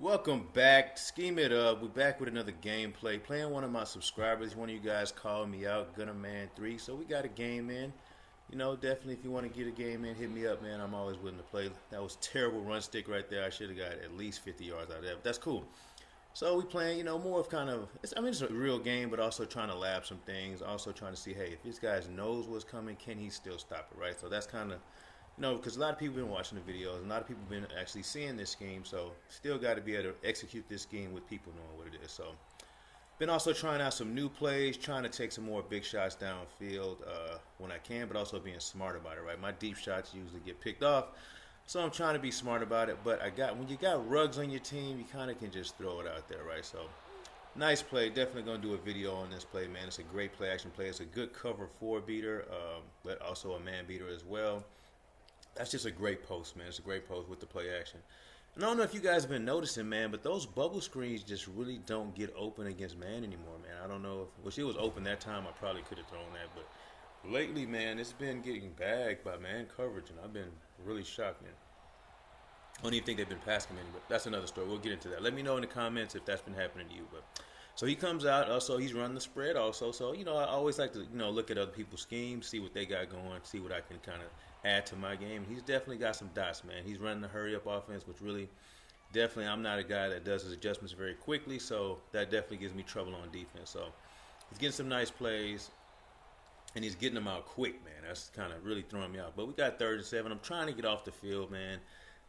Welcome back. Scheme it up. We're back with another gameplay. Playing one of my subscribers. One of you guys called me out, Gunner Man 3. So we got a game in. Definitely if you want to get a game in, hit me up, man. I'm always willing to play. That was terrible run stick right there. I should have got at least 50 yards out of that. But that's cool. So we playing, more of kind of, it's a real game, but also trying to lab some things. Also trying to see, hey, if this guy knows what's coming, can he still stop it, right? So that's kind of because a lot of people been watching the videos, and a lot of people been actually seeing this scheme. So still got to be able to execute this scheme with people knowing what it is. So been also trying out some new plays, trying to take some more big shots downfield when I can, but also being smart about it. Right, my deep shots usually get picked off, so I'm trying to be smart about it. But when you got Ruggs on your team, you kind of can just throw it out there, right? So nice play. Definitely gonna do a video on this play, man. It's a great play action play. It's a good cover four beater, but also a man beater as well. That's just a great post, man. It's a great post with the play action. And I don't know if you guys have been noticing, man, but those bubble screens just really don't get open against man anymore, man. I don't know if it was open that time, I probably could have thrown that, but lately, man, it's been getting bagged by man coverage, and I've been really shocked, man. I don't even think they've been passing many, but that's another story. We'll get into that. Let me know in the comments if that's been happening to you. But so he comes out. Also, he's running the spread. Also, so I always like to look at other people's schemes, see what they got going, see what I can kind of add to my game. He's definitely got some dots, man. He's running the hurry up offense, which really, definitely, I'm not a guy that does his adjustments very quickly, so that definitely gives me trouble on defense. So he's getting some nice plays, and he's getting them out quick, man. That's kind of really throwing me out. But we got 37. I'm trying to get off the field, man.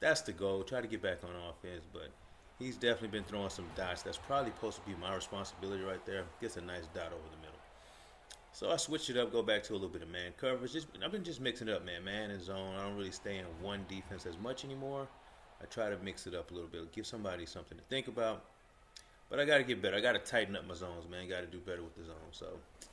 That's the goal. Try to get back on offense, but he's definitely been throwing some dots. That's probably supposed to be my responsibility right there. Gets a nice dot over the middle. So I switched it up, go back to a little bit of man coverage. I've been just mixing it up, man and zone. I don't really stay in one defense as much anymore. I try to mix it up a little bit, give somebody something to think about. But I got to get better. I got to tighten up my zones, man. Got to do better with the zone. So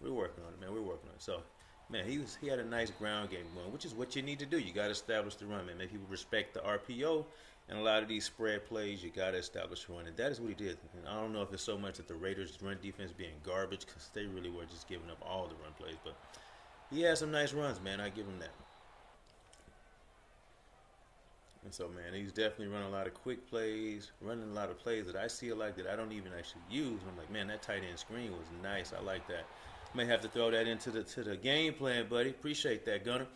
we're working on it, man. We're working on it. So, man, he had a nice ground game going, which is what you need to do. You got to establish the run, man. Make people respect the RPO. And a lot of these spread plays, you got to establish the run. And that is what he did. And I don't know if it's so much that the Raiders' run defense being garbage, because they really were just giving up all the run plays. But he had some nice runs, man. I give him that. And so, man, he's definitely running a lot of quick plays, running a lot of plays that I see a lot that I don't even actually use. And I'm like, man, that tight end screen was nice. I like that. May have to throw that into the game plan, buddy. Appreciate that, Gunner.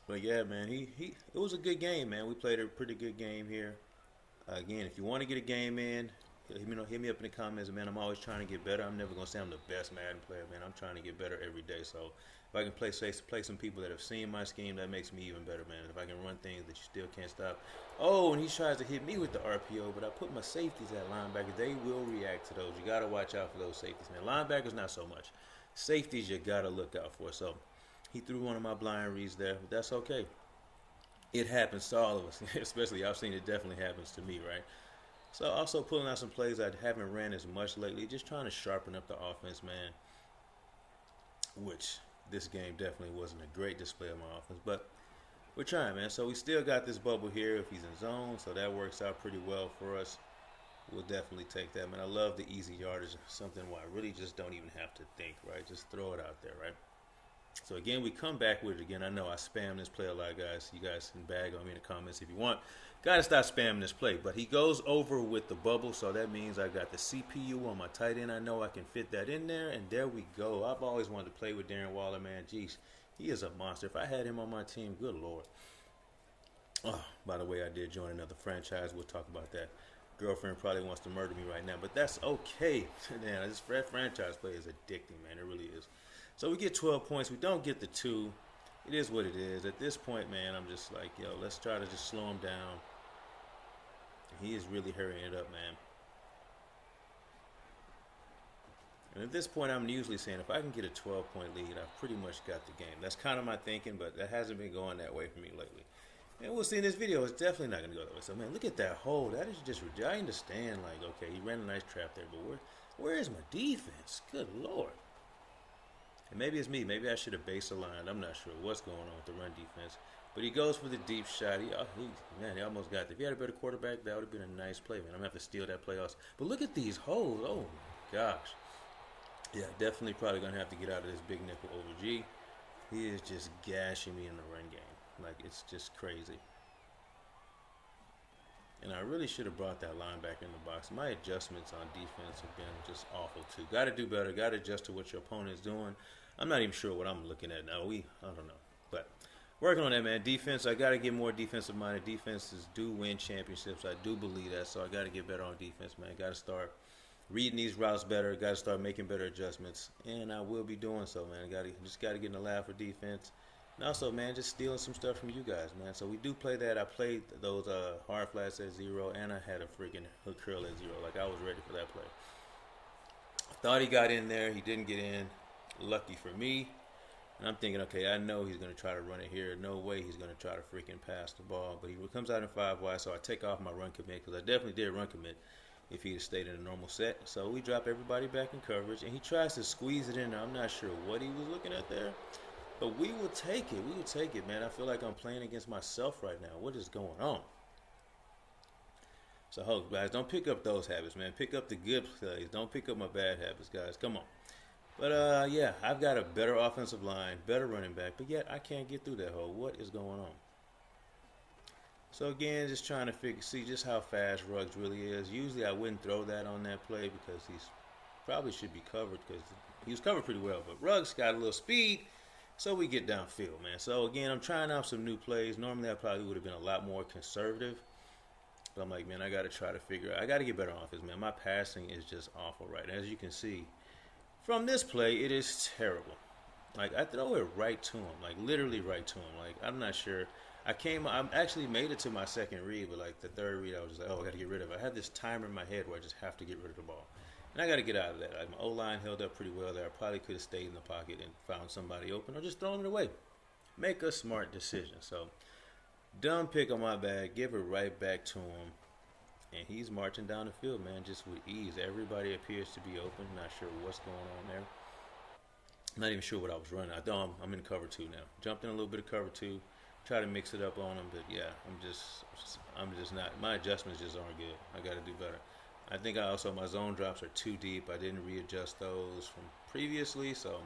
But yeah, man, it was a good game, man. We played a pretty good game here. Again, if you want to get a game in, hit me up in the comments, man. I'm always trying to get better. I'm never gonna say I'm the best Madden player, man. I'm trying to get better every day. So if I can play some people that have seen my scheme, that makes me even better, man. If I can run things that you still can't stop. Oh, and he tries to hit me with the RPO, but I put my safeties at linebacker. They will react to those. You gotta watch out for those safeties, man. Linebackers not so much. Safeties you gotta look out for. So he threw one of my blind reads there, but that's okay. It happens to all of us, especially I've seen it definitely happens to me, right? So also pulling out some plays I haven't ran as much lately, just trying to sharpen up the offense, man. Which this game definitely wasn't a great display of my offense, but we're trying, man. So we still got this bubble here if he's in zone, so that works out pretty well for us. We'll definitely take that, man. I love the easy yardage, something where I really just don't even have to think, right? Just throw it out there, right? So again, we come back with it again. I know I spam this play a lot, guys. You guys can bag on me in the comments if you want. Gotta stop spamming this play. But he goes over with the bubble, so that means I got the CPU on my tight end. I know I can fit that in there, and there we go. I've always wanted to play with Darren Waller, man. Jeez, he is a monster. If I had him on my team, good Lord. Oh, by the way, I did join another franchise. We'll talk about that. Girlfriend probably wants to murder me right now, but that's okay. Man, this franchise play is addicting, man. It really is. So we get 12 points. We don't get the 2. It is what it is. At this point, man, I'm just like, yo, let's try to just slow him down. He is really hurrying it up, man. And at this point, I'm usually saying if I can get a 12-point lead, I've pretty much got the game. That's kind of my thinking, but that hasn't been going that way for me lately. And we'll see in this video, it's definitely not going to go that way. So, man, look at that hole. That is just ridiculous. I understand, like, okay, he ran a nice trap there, but where is my defense? Good Lord. And maybe it's me. Maybe I should have base aligned. I'm not sure what's going on with the run defense. But he goes for the deep shot. He almost got it. If he had a better quarterback, that would have been a nice play, man. I'm going to have to steal that play also. But look at these holes. Oh, my gosh. Yeah, definitely probably going to have to get out of this big nickel over G. He is just gashing me in the run game. Like, it's just crazy. And I really should have brought that line back in the box. My adjustments on defense have been just awful too. Got to do better. Got to adjust to what your opponent is doing. I'm not even sure what I'm looking at now. I don't know. But working on that, man. Defense, I got to get more defensive minded. Defenses do win championships. I do believe that. So I got to get better on defense, man. Got to start reading these routes better. Got to start making better adjustments. And I will be doing so, man. Just got to get in the lab for defense. And also, man, just stealing some stuff from you guys, man. So we do play that. I played those hard flats at 0, and I had a freaking hook curl at 0. Like, I was ready for that play. Thought he got in there. He didn't get in. Lucky for me. And I'm thinking, okay, I know he's going to try to run it here. No way he's going to try to freaking pass the ball. But he comes out in 5 wide, so I take off my run commit because I definitely did run commit if he had stayed in a normal set. So we drop everybody back in coverage, and he tries to squeeze it in there. I'm not sure what he was looking at there. But we will take it. We will take it, man. I feel like I'm playing against myself right now. What is going on? So, guys, don't pick up those habits, man. Pick up the good plays. Don't pick up my bad habits, guys. Come on. But, yeah, I've got a better offensive line, better running back, but yet I can't get through that hole. What is going on? So, again, just trying to see just how fast Ruggs really is. Usually I wouldn't throw that on that play because he's probably should be covered because he was covered pretty well. But Ruggs got a little speed. So we get downfield, man. So, again, I'm trying out some new plays. Normally, I probably would have been a lot more conservative. But I'm like, man, I got to try to figure out. I got to get better on offense, man. My passing is just awful, right? As you can see, from this play, it is terrible. Like, I throw it right to him. Like, literally right to him. Like, I'm not sure. I actually made it to my second read, but, like, the third read, I was just like, oh, I got to get rid of it. I have this timer in my head where I just have to get rid of the ball. And I got to get out of that. Like, my O-line held up pretty well there. I probably could have stayed in the pocket and found somebody open or just thrown it away. Make a smart decision. So, dumb pick on my bag. Give it right back to him. And he's marching down the field, man, just with ease. Everybody appears to be open. Not sure what's going on there. Not even sure what I was running. I'm in cover 2 now. Jumped in a little bit of cover 2. Try to mix it up on him. But, yeah, I'm just not. My adjustments just aren't good. I got to do better. I think my zone drops are too deep. I didn't readjust those from previously. So,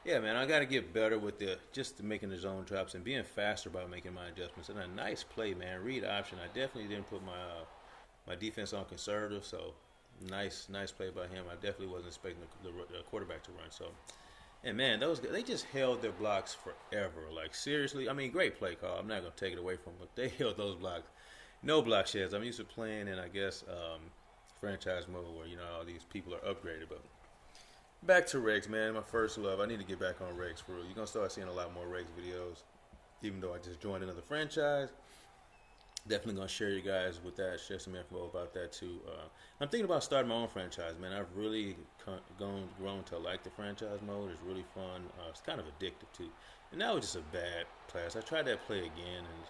yeah, man, I got to get better with just making the zone drops and being faster about making my adjustments. And a nice play, man. Read option. I definitely didn't put my defense on conservative. So, nice play by him. I definitely wasn't expecting the quarterback to run. So, and, man, they just held their blocks forever. Like, seriously. I mean, great play call. I'm not going to take it away from them. But they held those blocks. No block sheds. I'm used to playing in, I guess, franchise mode where, all these people are upgraded. But back to Regs, man, my first love. I need to get back on Regs for real. You're going to start seeing a lot more Regs videos, even though I just joined another franchise. Definitely going to share you guys with that, share some info about that too. I'm thinking about starting my own franchise, man. I've really grown to like the franchise mode. It's really fun. It's kind of addictive too. And that was just a bad class. I tried that play again, and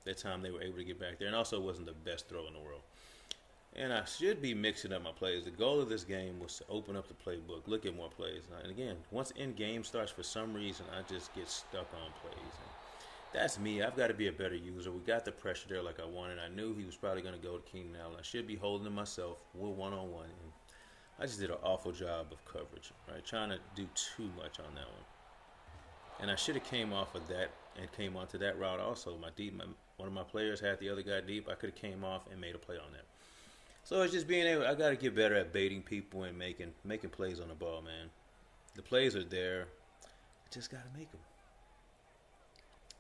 that time they were able to get back there. And also it wasn't the best throw in the world. And I should be mixing up my plays. The goal of this game was to open up the playbook, look at more plays. And again, once in-game starts, for some reason, I just get stuck on plays. And that's me. I've got to be a better user. We got the pressure there like I wanted. I knew he was probably going to go to Keenan Allen. I should be holding him myself. We're one-on-one. And I just did an awful job of coverage, right? Trying to do too much on that one. And I should have came off of that and came onto that route also. One of my players had the other guy deep. I could have came off and made a play on that. So it's just being able. I got to get better at baiting people and making plays on the ball, man. The plays are there. I just got to make them.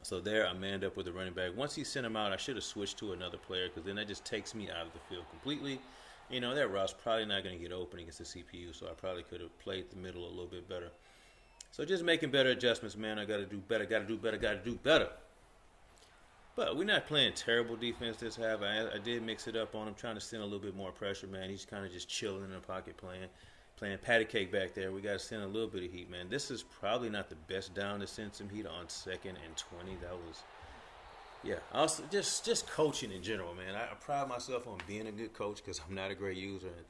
So there, I manned up with the running back. Once he sent him out, I should have switched to another player because then that just takes me out of the field completely. That route's probably not going to get open against the CPU, so I probably could have played the middle a little bit better. So just making better adjustments, man. I got to do better, got to do better. But we're not playing terrible defense this half. I did mix it up on him, trying to send a little bit more pressure, man. He's kind of just chilling in the pocket playing patty cake back there. We got to send a little bit of heat, man. This is probably not the best down to send some heat on 2nd and 20. That was, yeah. Also, just coaching in general, man. I pride myself on being a good coach because I'm not a great user. And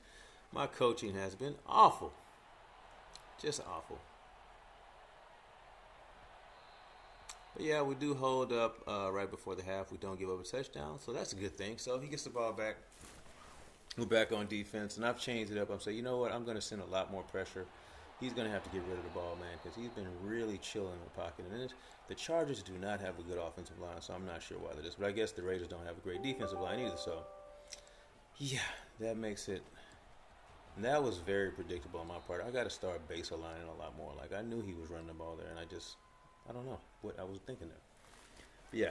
my coaching has been awful. Just awful. But yeah, we do hold up right before the half. We don't give up a touchdown, so that's a good thing. So he gets the ball back. We're back on defense, and I've changed it up. I'm saying, you know what? I'm going to send a lot more pressure. he's going to have to get rid of the ball, man, because he's been really chilling in the pocket. And the Chargers do not have a good offensive line, so I'm not sure why that is. But I guess the Raiders don't have a great defensive line either. So, yeah, that makes it. And that was very predictable on my part. I got to start base aligning a lot more. Like, I knew he was running the ball there, and I don't know what I was thinking there. But yeah.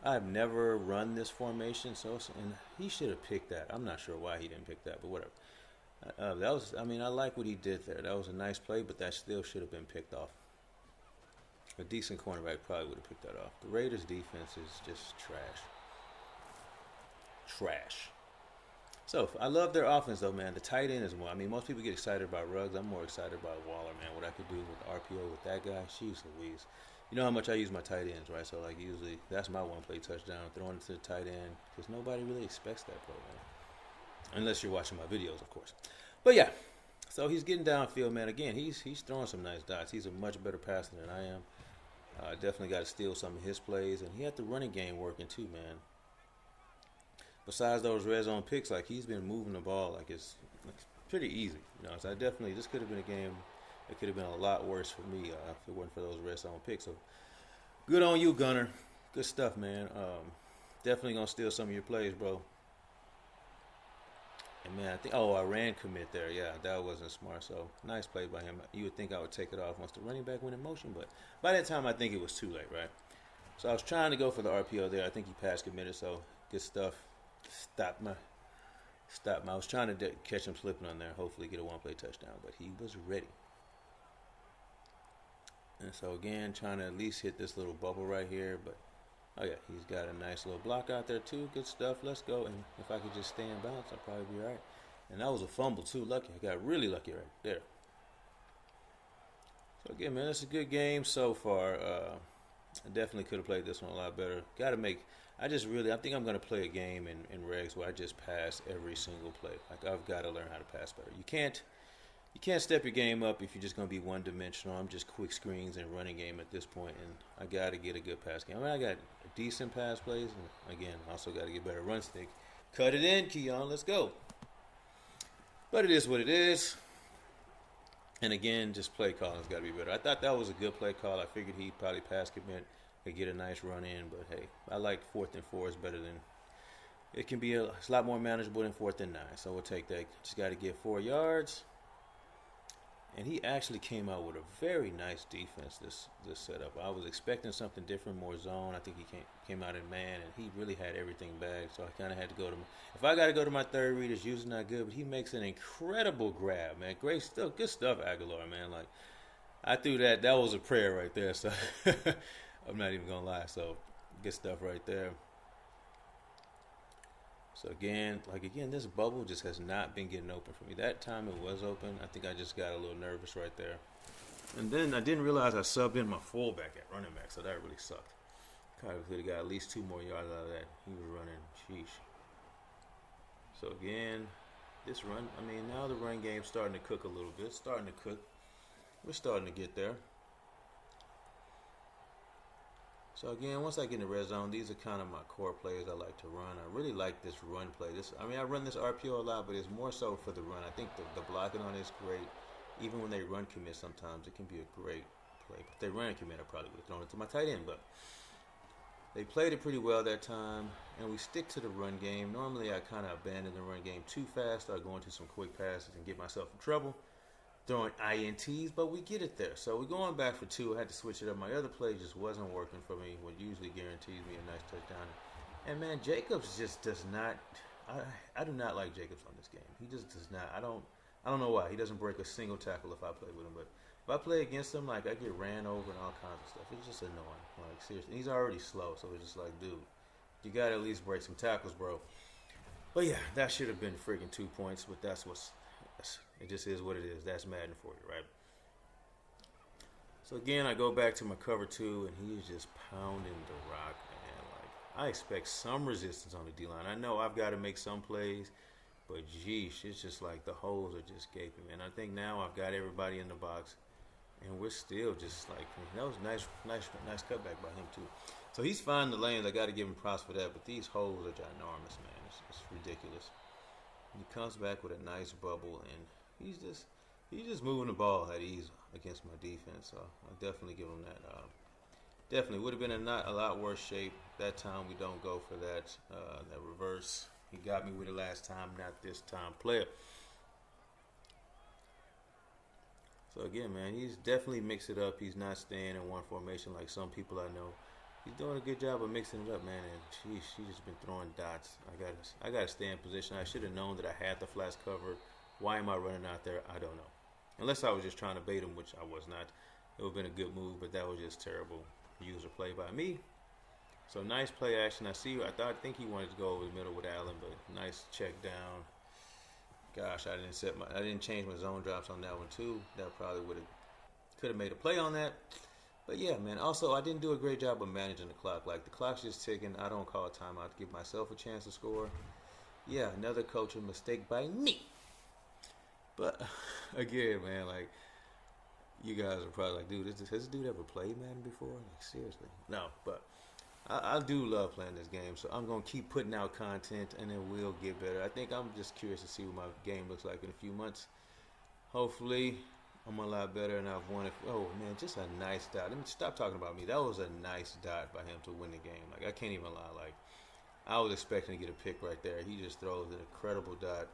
I've never run this formation, and he should have picked that. I'm not sure why he didn't pick that, but whatever. That was, I mean, I like what he did there. That was a nice play, but that still should have been picked off. A decent cornerback probably would have picked that off. The Raiders' defense is just trash. Trash. So, I love their offense, though, man. The tight end is more. I mean, most people get excited about Ruggs. I'm more excited about Waller, man. What I could do with the RPO with that guy. Jeez Louise. You know how much I use my tight ends, right? So, like, usually that's my one-play touchdown, throwing it to the tight end, because nobody really expects that play, man. Unless you're watching my videos, of course. But, yeah. So, he's getting downfield, man. Again, he's throwing some nice dots. He's a much better passer than I am. Definitely got to steal some of his plays. And he had the running game working, too, man. Besides those red zone picks, like, he's been moving the ball like it's pretty easy. You know, so this could have been a game. It could have been a lot worse for me if it wasn't for those red zone picks. So, good on you, Gunner. Good stuff, man. Definitely going to steal some of your plays, bro. And, man, I think, I ran commit there. Yeah, that wasn't smart. So, nice play by him. You would think I would take it off once the running back went in motion. But by that time, I think it was too late, right? So, I was trying to go for the RPO there. I think he pass committed. So, good stuff. Stop my. I was trying to catch him slipping on there. Hopefully get a one-play touchdown. But he was ready. And so, again, trying to at least hit this little bubble right here. But, oh, yeah, he's got a nice little block out there, too. Good stuff. Let's go. And if I could just stay in bounds, I'd probably be all right. And that was a fumble, too. Lucky. I got really lucky right there. So, again, man, it's a good game so far. I definitely could have played this one a lot better. I think I'm going to play a game in regs where I just pass every single play. Like, I've got to learn how to pass better. You can't step your game up if you're just going to be one-dimensional. I'm just quick screens and running game at this point, and I got to get a good pass game. I mean, I got decent pass plays, and, again, also got to get better run stick. Cut it in, Keon. Let's go. But it is what it is. And, again, just play calling's got to be better. I thought that was a good play call. I figured he'd probably pass commit, could get a nice run in, but, hey, I like 4th and 4 is better than – it's a lot more manageable than 4th and 9, so we'll take that. Just got to get 4 yards. And he actually came out with a very nice defense this setup. I was expecting something different, more zone. I think he came out in man, and he really had everything bagged. So I kind of had to go to – if I got to go to my third read, it's usually not good. But he makes an incredible grab, man. Great stuff. Good stuff, Aguilar, man. Like, I threw that. That was a prayer right there. So I'm not even going to lie. So good stuff right there. So, again, this bubble just has not been getting open for me. That time it was open. I think I just got a little nervous right there. And then I didn't realize I subbed in my fullback at running back, so that really sucked. Kind of could have got at least 2 more yards out of that. He was running. Sheesh. So, again, this run, I mean, now the run game's starting to cook a little bit. Starting to cook. We're starting to get there. So, again, once I get in the red zone, these are kind of my core plays I like to run. I really like this run play. I run this RPO a lot, but it's more so for the run. I think the blocking on it is great. Even when they run commit sometimes, it can be a great play. If they ran commit, I probably would have thrown it to my tight end. But they played it pretty well that time, and we stick to the run game. Normally, I kind of abandon the run game too fast. I go into some quick passes and get myself in trouble. Throwing INTs, but we get it there. So we're going back for 2. I had to switch it up. My other play just wasn't working for me, what usually guarantees me a nice touchdown. And, man, Jacobs just does not – I do not like Jacobs on this game. He just does not – I don't know why. He doesn't break a single tackle if I play with him. But if I play against him, like, I get ran over and all kinds of stuff. It's just annoying. Like, seriously. He's already slow, so it's just like, dude, you got to at least break some tackles, bro. But, yeah, that should have been freaking 2 points, but that's what's – it just is what it is. That's Madden for you, right? So, again, I go back to my cover 2, and he's just pounding the rock, man. Like, I expect some resistance on the D-line. I know I've got to make some plays, but, geesh, it's just like the holes are just gaping, man. I think now I've got everybody in the box, and we're still just like, that was nice cutback by him, too. So, he's finding the lanes. I got to give him props for that, but these holes are ginormous, man. It's ridiculous. He comes back with a nice bubble, and he's just He's just moving the ball at ease against my defense, so I definitely give him that. Definitely would have been in not a lot worse shape that time. We don't go for that reverse. He got me with it last time, not this time, player. So again, man, he's definitely mixed it up. He's not staying in one formation like some people I know. He's doing a good job of mixing it up, man. And she's just been throwing dots. I gotta stay in position. I should have known that I had the flats covered. Why am I running out there? I don't know. Unless I was just trying to bait him, which I was not. It would have been a good move, but that was just terrible user play by me. So nice play action. I think he wanted to go over the middle with Allen, but nice check down. Gosh, I didn't change my zone drops on that one too. That probably could have made a play on that. But yeah, man. Also, I didn't do a great job of managing the clock. Like the clock's just ticking. I don't call a timeout to give myself a chance to score. Yeah, another coaching mistake by me. But again, man, like you guys are probably like, dude, has this dude ever played Madden before? Like seriously, no. But I do love playing this game, so I'm gonna keep putting out content, and it will get better. I think I'm just curious to see what my game looks like in a few months. Hopefully, I'm a lot better, and I've won it. Oh man, just a nice dot. Let me stop talking about me. That was a nice dot by him to win the game. Like I can't even lie. Like I was expecting to get a pick right there. He just throws an incredible dot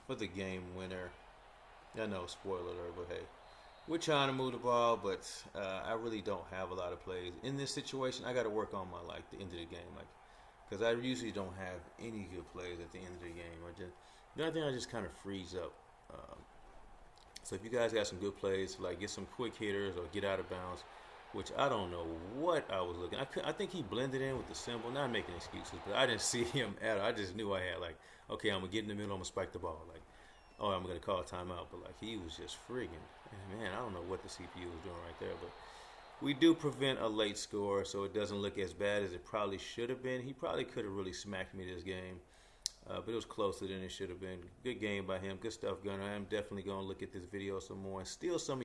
for the game winner. I know, spoiler alert, but hey, we're trying to move the ball, but I really don't have a lot of plays in this situation. I got to work on my the end of the game, because I usually don't have any good plays at the end of the game. The other thing, I just kind of freeze up. So if you guys got some good plays, like get some quick hitters or get out of bounds, which I don't know what I was looking. I think he blended in with the symbol. Not making excuses, but I didn't see him at all. I just knew I had okay, I'm gonna get in the middle. I'm gonna spike the ball. Oh, I'm going to call a timeout, but he was just friggin', man, I don't know what the CPU was doing right there, but we do prevent a late score, so it doesn't look as bad as it probably should have been. He probably could have really smacked me this game, but it was closer than it should have been. Good game by him, good stuff, Gunner. I am definitely going to look at this video some more and steal some of